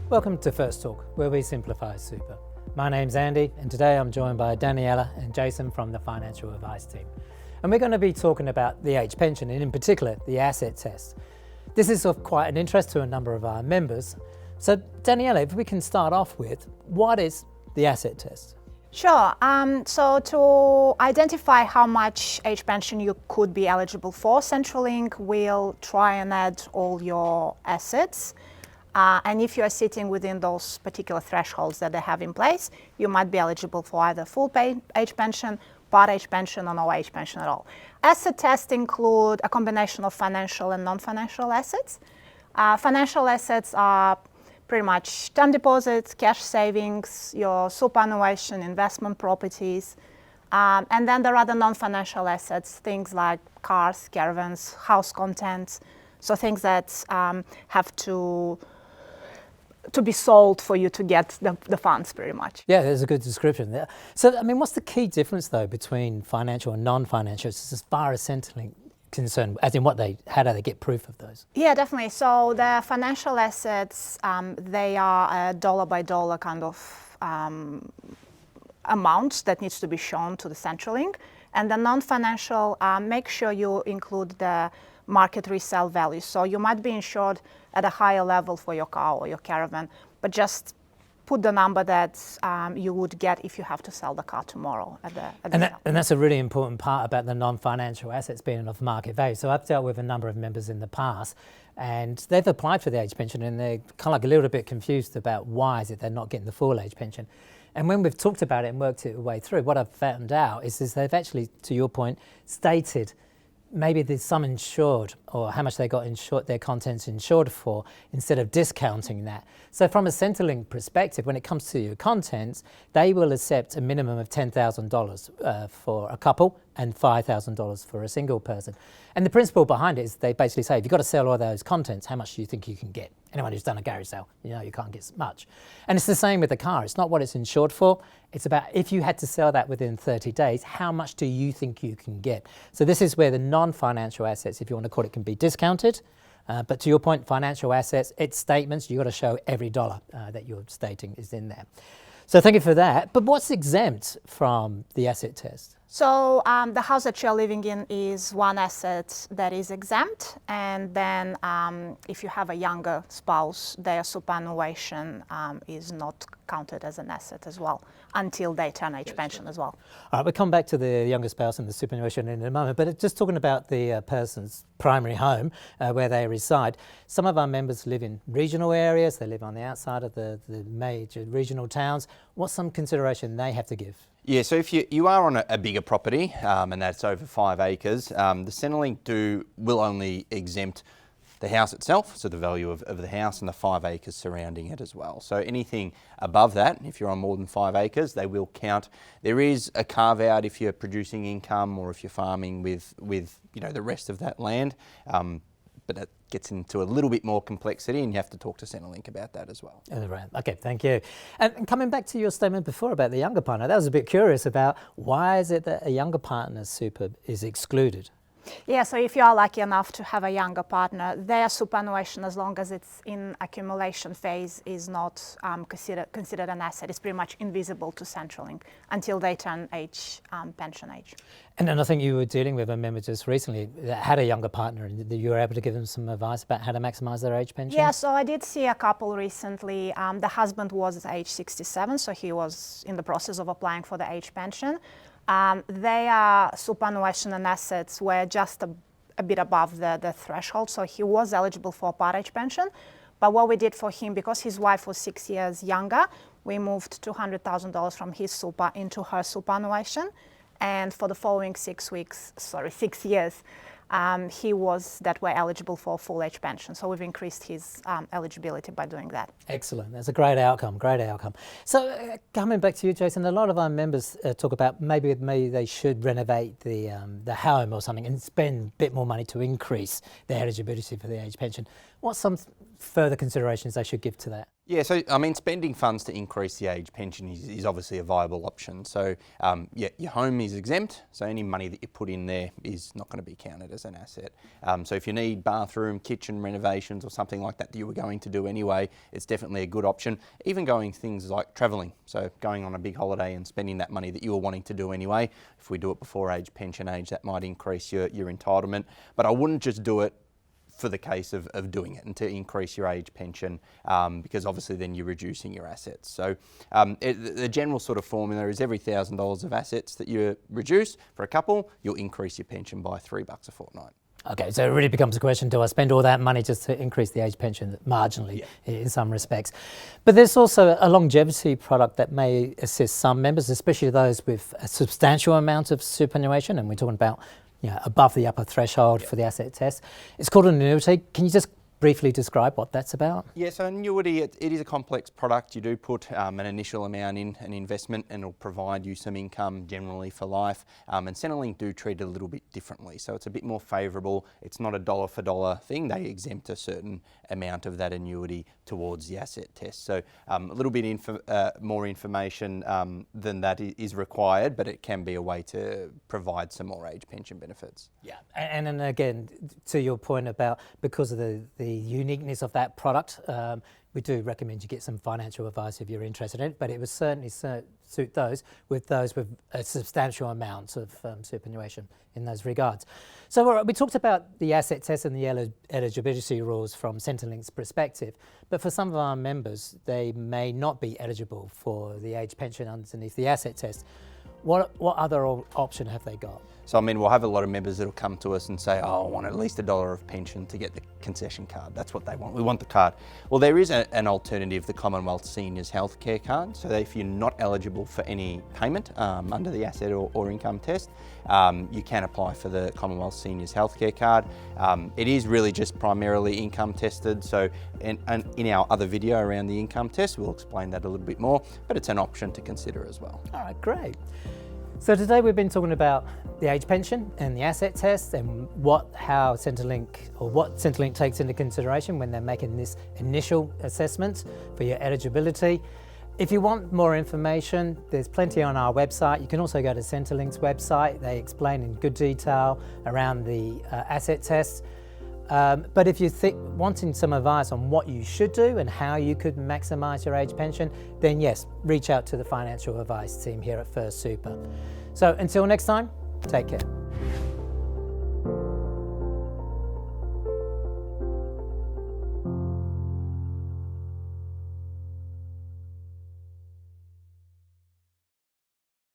Welcome to First Talk, where we simplify super. My name's Andy, and today I'm joined by Daniela and Jason from the Financial Advice team. And we're going to be talking about the age pension, and in particular, the asset test. This is of quite an interest to a number of our members. So Daniela, if we can start off with, what is the asset test? Sure. So to identify how much age pension you could be eligible for, Centrelink will try and add all your assets. And if you are sitting within those particular thresholds that they have in place, you might be eligible for either full pay age pension, part age pension, or no age pension at all. Asset tests include a combination of financial and non-financial assets. Financial assets are pretty much term deposits, cash savings, your superannuation, investment properties. And then there are the non-financial assets, things like cars, caravans, house contents, so things that have to be sold for you to get the funds, pretty much. Yeah, there's a good description there. So, I mean, what's the key difference, though, between financial and non-financial as far as Centrelink concerned, as in how do they get proof of those? Yeah, definitely. So the financial assets, they are a dollar-by-dollar kind of amount that needs to be shown to the Centrelink. And the non-financial, make sure you include the market resale value. So you might be insured at a higher level for your car or your caravan, but just put the number that you would get if you have to sell the car tomorrow at the sale. And that's a really important part about the non-financial assets being of market value. So I've dealt with a number of members in the past, and they've applied for the age pension, and they're kind of like a little bit confused about why is it they're not getting the full age pension. And when we've talked about it and worked it way through, what I've found out is they've actually, to your point, stated maybe there's some insured or how much they got insured, their contents insured for, instead of discounting that. So from a Centrelink perspective, when it comes to your contents, they will accept a minimum of $10,000 for a couple and $5,000 for a single person. And the principle behind it is they basically say, if you've got to sell all those contents, how much do you think you can get? Anyone who's done a garage sale, you know you can't get much. And it's the same with the car. It's not what it's insured for. It's about if you had to sell that within 30 days, how much do you think you can get? So this is where the non-financial assets, if you want to call it, can be discounted. But to your point, financial assets, its statements, you've got to show every dollar that you're stating is in there. So thank you for that. But what's exempt from the asset test? So the house that you're living in is one asset that is exempt, and then if you have a younger spouse, their superannuation is not counted as an asset as well until they turn age pension as well. All right, we'll come back to the younger spouse and the superannuation in a moment, but just talking about the person's primary home where they reside. Some of our members live in regional areas, they live on the outside of the major regional towns. What's some consideration they have to give? Yeah, so if you are on a bigger property and that's over 5 acres, the Centrelink will only exempt the house itself, so the value of the house and the 5 acres surrounding it as well. So anything above that, if you're on more than 5 acres, they will count. There is a carve out if you're producing income or if you're farming with the rest of that land. But that gets into a little bit more complexity, and you have to talk to Centrelink about that as well. Okay, thank you. And coming back to your statement before about the younger partner, that was a bit curious about why is it that a younger partner's super is excluded? Yeah, so if you are lucky enough to have a younger partner, their superannuation, as long as it's in accumulation phase, is not considered an asset. It's pretty much invisible to Centrelink until they turn pension age. And then I think you were dealing with a member just recently that had a younger partner, and you were able to give them some advice about how to maximise their age pension? Yeah, so I did see a couple recently. The husband was at age 67, so he was in the process of applying for the age pension. Their superannuation and assets were just a bit above the threshold, so he was eligible for a part age pension. But what we did for him, because his wife was 6 years younger, we moved $200,000 from his super into her superannuation. And for the following 6 years, he was that way eligible for a full age pension. So we've increased his eligibility by doing that. Excellent. That's a great outcome, great outcome. So coming back to you, Jason, a lot of our members talk about maybe they should renovate the home or something and spend a bit more money to increase their eligibility for the age pension. What's some further considerations they should give to that? Yeah, so I mean, spending funds to increase the age pension is obviously a viable option. So yeah, your home is exempt, so any money that you put in there is not going to be counted as an asset. So if you need bathroom, kitchen renovations or something like that you were going to do anyway, it's definitely a good option. Even going things like travelling, so going on a big holiday and spending that money that you were wanting to do anyway. If we do it before pension age, that might increase your entitlement. But I wouldn't just do it for the case of doing it and to increase your age pension, because obviously then you're reducing your assets. So the general sort of formula is every $1,000 of assets that you reduce for a couple, you'll increase your pension by $3 a fortnight. Okay, so it really becomes a question, do I spend all that money just to increase the age pension marginally in some respects? But there's also a longevity product that may assist some members, especially those with a substantial amount of superannuation, and we're talking about above the upper threshold for the asset test. It's called an annuity. Can you just briefly describe what that's about? Yeah, so annuity, it is a complex product. You do put an initial amount in an investment and it'll provide you some income generally for life. And Centrelink do treat it a little bit differently. So it's a bit more favourable. It's not a dollar for dollar thing. They exempt a certain amount of that annuity towards the asset test. So a little bit more information than that is required, but it can be a way to provide some more age pension benefits. Yeah, and then again, to your point about because of the uniqueness of that product, we do recommend you get some financial advice if you're interested in it, but it would certainly suit those with a substantial amount of superannuation in those regards. So we talked about the asset test and the eligibility rules from Centrelink's perspective, but for some of our members, they may not be eligible for the age pension underneath the asset test. What other option have they got? So I mean, we'll have a lot of members that'll come to us and say, oh, I want at least $1 of pension to get the concession card. That's what they want. We want the card. Well, there is an alternative, the Commonwealth Seniors Healthcare Card. So that if you're not eligible for any payment under the asset or income test, you can apply for the Commonwealth Seniors Healthcare Card. It is really just primarily income tested. So in our other video around the income test, we'll explain that a little bit more, but it's an option to consider as well. All right, great. So today we've been talking about the age pension and the asset test and what Centrelink takes into consideration when they're making this initial assessment for your eligibility. If you want more information, there's plenty on our website. You can also go to Centrelink's website. They explain in good detail around the asset test. But if you're wanting some advice on what you should do and how you could maximise your age pension, then yes, reach out to the financial advice team here at First Super. So until next time, take care.